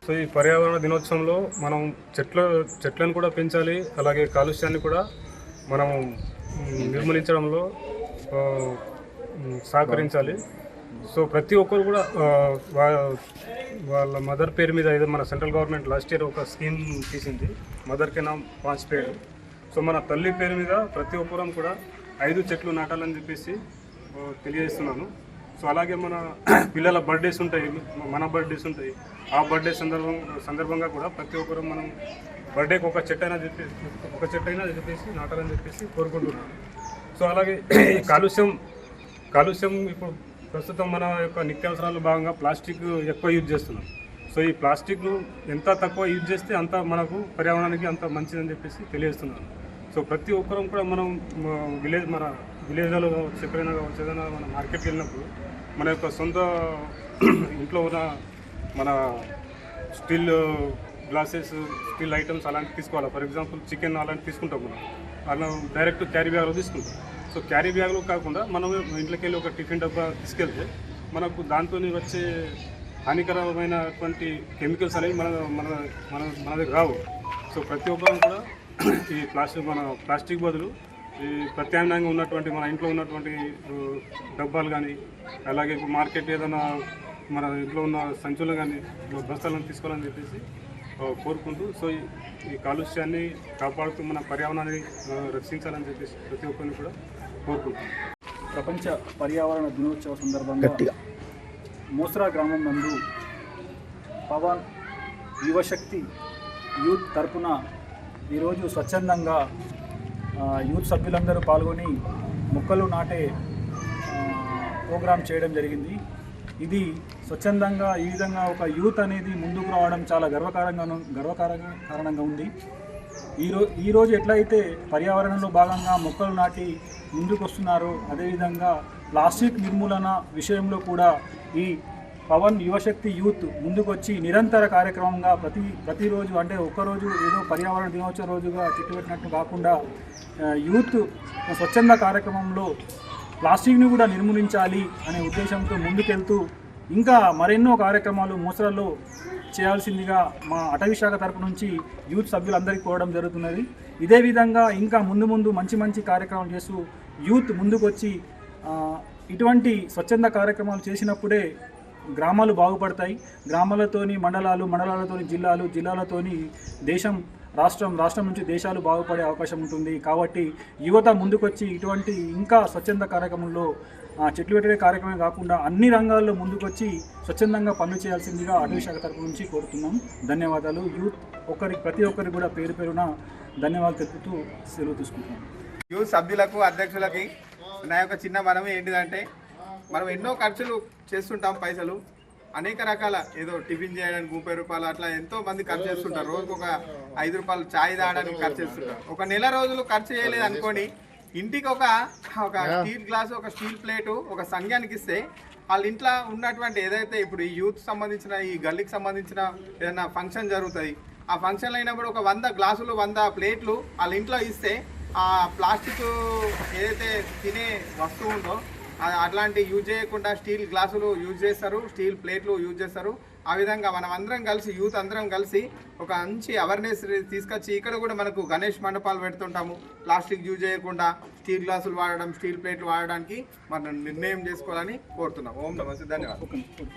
So ఈ పర్యావరణ దినోత్సవంలో మనం చెట్లను కూడా పెంచాలి, అలాగే కాలుష్యాన్ని కూడా మనం నిర్మూలించడంలో సహకరించాలి. సో ప్రతి ఒక్కరు కూడా వాళ్ళ మదర్ పేరు మీద ఏదో మన సెంట్రల్ గవర్నమెంట్ లాస్ట్ ఇయర్ ఒక స్కీమ్ తీసింది, మదర్ కే నామ్ 5 పేరు. సో మన తల్లి పేరు మీద ప్రతి ఒక్కరం కూడా 5 చెట్లు నాటాలని చెప్పేసి తెలియజేస్తున్నాను. సో అలాగే మన పిల్లల బర్త్డేస్ ఉంటాయి, మన బర్త్డేస్ ఉంటాయి. ఆ బర్త్డే సందర్భంగా కూడా ప్రతి ఒక్కరు మనం బర్త్డేకి ఒక చెట్టు అయినా చెప్పేసి నాటాలని చెప్పేసి కోరుకుంటున్నాను. సో అలాగే కాలుష్యం ఇప్పుడు ప్రస్తుతం మన యొక్క నిత్యావసరాల్లో భాగంగా ప్లాస్టిక్ ఎక్కువ యూజ్ చేస్తున్నాం. సో ఈ ప్లాస్టిక్ను ఎంత తక్కువ యూజ్ చేస్తే అంత మనకు పర్యావరణానికి అంత మంచిదని చెప్పేసి తెలియజేస్తున్నాను. సో ప్రతి ఒక్కరం కూడా మనం మన విలేజ్లలో కావచ్చు, ఎక్కడైనా కావచ్చు, ఏదైనా మన మార్కెట్కి వెళ్ళినప్పుడు మన యొక్క సొంత ఇంట్లో ఉన్న మన స్టీల్ గ్లాసెస్, స్టీల్ ఐటమ్స్ అలాంటివి తీసుకోవాలి. ఫర్ ఎగ్జాంపుల్ చికెన్ అలాంటివి తీసుకుంటాం, మనం డైరెక్ట్ క్యారీ బ్యాగ్లో తీసుకుంటాం. సో క్యారీ బ్యాగ్లో కాకుండా మనం ఇంట్లోకి వెళ్ళి ఒక టిఫిన్ డబ్బా తీసుకెళ్తే మనకు దాంతో వచ్చే హానికరమైనటువంటి కెమికల్స్ అనేవి మన దగ్గర రావు. సో ప్రతి ఒక్కరు కూడా ఈ ప్లాస్టిక్ బదులు ఈ ప్రత్యామ్నాయంగా ఉన్నటువంటి మన ఇంట్లో ఉన్నటువంటి డబ్బాలు కానీ, అలాగే ఇప్పుడు మార్కెట్ ఏదైనా మన ఇంట్లో ఉన్న సంచులు కానీ బస్తాలను తీసుకోవాలని చెప్పేసి కోరుకుంటూ, సో ఈ కాలుష్యాన్ని కాపాడుతూ మన పర్యావరణాన్ని రక్షించాలని చెప్పేసి ప్రతి ఒక్కరిని కూడా కోరుకుంటున్నాం. ప్రపంచ పర్యావరణ దినోత్సవ సందర్భంగా మోస్రా గ్రామం నందు పవన్ యువశక్తి యూత్ తరపున ఈరోజు స్వచ్ఛందంగా యూత్ సభ్యులందరూ పాల్గొని మొక్కలు నాటే ప్రోగ్రాం చేయడం జరిగింది. ఇది స్వచ్ఛందంగా ఈ విధంగా ఒక యూత్ అనేది ముందుకు రావడం చాలా గర్వకారణంగా ఉంది. ఈరోజు ఎట్లయితే పర్యావరణంలో భాగంగా మొక్కలు నాటి ముందుకు వస్తున్నారో, అదేవిధంగా ప్లాస్టిక్ నిర్మూలన విషయంలో కూడా ఈ పవన్ యువశక్తి యూత్ ముందుకొచ్చి నిరంతర కార్యక్రమంగా ప్రతిరోజు, అంటే ఒక్కరోజు ఏదో పర్యావరణ దినోత్సవ రోజుగా చెట్టు పెట్టినట్టు కాకుండా యూత్ స్వచ్ఛంద కార్యక్రమంలో ప్లాస్టిక్ని కూడా నిర్మూలించాలి అనే ఉద్దేశంతో ముందుకెళ్తూ ఇంకా మరెన్నో కార్యక్రమాలు మోసరాల్లో చేయాల్సిందిగా మా అటవీ శాఖ తరపు నుంచి యూత్ సభ్యులందరికీ కోరడం జరుగుతున్నది. ఇదే విధంగా ఇంకా ముందు మంచి కార్యక్రమాలు చేస్తూ యూత్ ముందుకొచ్చి ఇటువంటి స్వచ్ఛంద కార్యక్రమాలు చేసినప్పుడే గ్రామాలు బాగుపడతాయి. గ్రామాలతోని మండలాలతోని జిల్లాలతోని దేశం, రాష్ట్రం నుంచి దేశాలు బాగుపడే అవకాశం ఉంటుంది. కాబట్టి యువత ముందుకొచ్చి ఇటువంటి ఇంకా స్వచ్ఛంద కార్యక్రమంలో చెట్లు పెట్టే కార్యక్రమమే కాకుండా అన్ని రంగాల్లో ముందుకొచ్చి స్వచ్ఛందంగా పనులు చేయాల్సిందిగా అటవీ శాఖ తరపు నుంచి కోరుతున్నాం. ధన్యవాదాలు. యూత్ ప్రతి ఒక్కరికి కూడా పేరున ధన్యవాదాలు తెలుపుతూ సెలవు తీసుకుంటున్నాం. యూత్ సభ్యులకు, అధ్యక్షులకి నా యొక్క చిన్న మనవి ఏంటిదంటే, మనం ఎన్నో ఖర్చులు చేస్తుంటాం, పైసలు అనేక రకాల, ఏదో టిఫిన్ చేయడానికి 30 రూపాయలు అట్లా ఎంతో మంది ఖర్చు చేస్తుంటారు. రోజుకు ఒక 5 రూపాయలు ఛాయ్ తాగడానికి ఖర్చు చేస్తుంటారు. ఒక నెల రోజులు ఖర్చు చేయలేదు అనుకోండి, ఇంటికి ఒక స్టీల్ గ్లాసు, ఒక స్టీల్ ప్లేటు, ఒక సంఘానికి ఇస్తే వాళ్ళ ఇంట్లో ఉన్నటువంటి ఏదైతే ఇప్పుడు ఈ యూత్ సంబంధించిన, ఈ గల్లీకి సంబంధించిన ఏదైనా ఫంక్షన్ జరుగుతుంది, ఆ ఫంక్షన్ అయినప్పుడు ఒక 100 గ్లాసులు 100 ప్లేట్లు వాళ్ళ ఇంట్లో ఇస్తే ఆ ప్లాస్టిక్ ఏదైతే తినే వస్తువు ఉందో అట్లాంటి యూజ్ చేయకుండా స్టీల్ గ్లాసులు యూజ్ చేస్తారు, స్టీల్ ప్లేట్లు యూజ్ చేస్తారు. ఆ విధంగా మనం అందరం కలిసి, యూత్ అందరం కలిసి ఒక మంచి అవేర్నెస్ తీసుకొచ్చి ఇక్కడ కూడా మనకు గణేష్ మండపాలు పెడుతుంటాము. ప్లాస్టిక్ యూజ్ చేయకుండా స్టీల్ గ్లాసులు వాడడం, స్టీల్ ప్లేట్లు వాడడానికి మనం నిర్ణయం చేసుకోవాలని కోరుతున్నాం. ఓం నమస్తే, ధన్యవాదాలు.